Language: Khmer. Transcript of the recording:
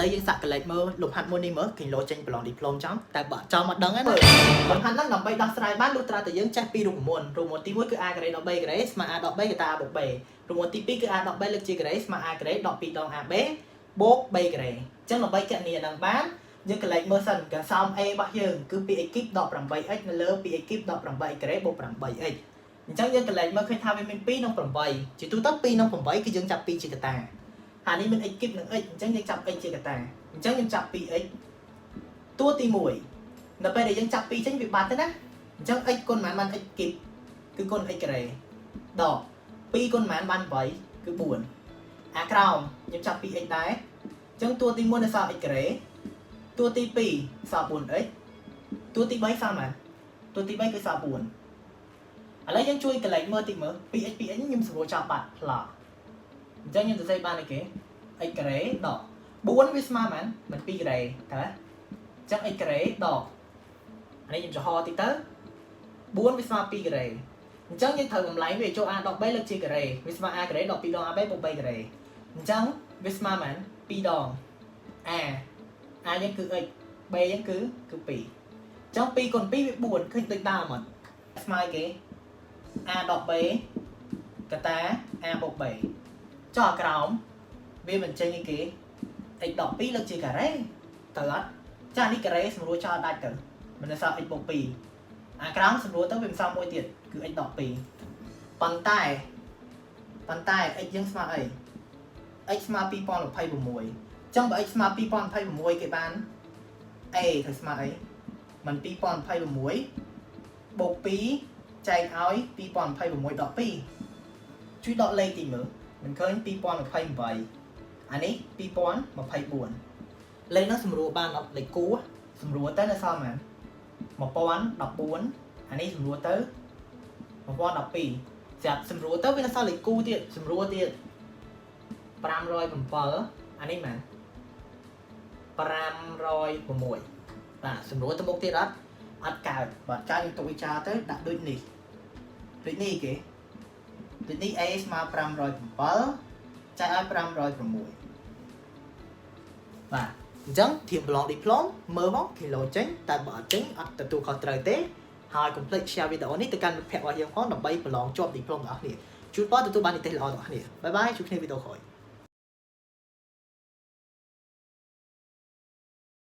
lấy những sạc cái mơ lục hạt môn đi mơ kinh lộ tranh blòng diplom trong tại bỏ cho mặt đắng ấy lục hạt nó nằm bay đăng slide bán lút ra từ những trái pi rụng một tí mũi cứ a cái đó bay cái đấy mà a đọc bay cái ta bộc bể rồi một tí pi cứ a đọc bay lực chi cái đấy mà a cái đấy đọc pi đong a bé bốc bay cái đấy chắc là bay cái này đang bán nhưng cái mơ sần cả xong e bao giờ cứ pi ekip đọc làm bay x nó lỡ pi ekip đọc làm bay cái đấy bộc làm bay x chắc như cái mơ khi tham với mình pi nó làm bay chỉ tu tấp pi nó làm bay cái dương chặt pi chỉ cái ta hà này mình ekipនឹង x អញ្ចឹងយើងចាប់ x ជាកតាអញ្ចឹងយើងចាប់ 2x តួទី1ដល់ពេលដែលយើងចាប់ 2 ចេញវាបាត់ទៅណាអញ្ចឹង x គុណប៉ុន្មានបាន x គីបគឺគុណ x ការ៉េដក2គុណប៉ុន្មានបាន8គឺ4អាក្រោមខ្ញុំចាប់ 2x ដែរអញ្ចឹងតួទី1នៅសល់ x ការ៉េតួទី2សល់ 4x តួទី3សល់ប៉ុន្មានតួទី3គឺសល់4ឥឡូវយើងជួយកន្លែងមើលតិចមើល 2x ខ្ញុំសម្រួលចាប់បាត់ផ្លោះអញ្ចឹងខ្ញុំសរសេរបានអីគេ x ការ៉េដក4វាស្មើប៉ុន្មានមិន2ការ៉េតើអញ្ចឹង x ការ៉េដកអានេះខ្ញុំចំហតិចទៅ4វាស្មើ2ការ៉េអញ្ចឹងយើងត្រូវបំលែងវាចូល a ដក b លើកជាការ៉េវាស្មើ a ការ៉េដក2ដង ab បូក b ការ៉េអញ្ចឹងវាស្មើប៉ុន្មាន2ដង a យើងគឺ x b យើងគឺ2អញ្ចឹង2គុណ2វា4ឃើញដូចដើមអត់ស្មើគេ a ដក b កតា a បូក b choក្រោមវាបញ្ចេញគេ x ដក2លើកជាការ៉េទៅអត់ចានេះការ៉េសម្រួលចោលដាច់ទៅមិននៅសល់ x បូក2អាក្រោមសម្រួលទៅវាមិនសល់មួយទៀតគឺ x ដក2ប៉ុន្តែ x យើងស្មើអី x ស្មើ2026អញ្ចឹងបើ x ស្មើ2026គេបាន a ត្រូវស្មើអីមិន2026បូក2ចែកឲ្យ2026ដក2ជួយដកលេខទីមើលមិនឃើញ2028អានេះ2024លេខនោះសម្រួលបានអត់លេខគូសម្រួលទៅនៅសល់ប៉ុន្មាន1014អានេះសម្រួលទៅ1012ស្រាប់សម្រួលទៅវានៅសល់លេខគូទៀតសម្រួលទៀត507អានេះមែន506បាទសម្រួលទៅមុខទៀតអត់កើតបើចាញ់ទៅវិចារទៅដាក់ដូចនេះគេដូចនេះ a ស្មើ507ចែកឲ្យ506បាទអញ្ចឹងធៀបប្លង់ឌីប្លូមមើលមកគីឡូចេញតែបើអត់ចេញអត់ទទួលខុសត្រូវទេហើយកុំភ្លេច share វីដេអូនេះទៅកាន់មិត្តភ័ក្តិរបស់យើងផងដើម្បីប្រឡងជាប់ឌីប្លូមទាំងអស់គ្នាជួយបងទទួលបាននិទេសល្អទាំងអស់គ្នាបាយបាយជួបគ្នាវីដេអូក្រោយ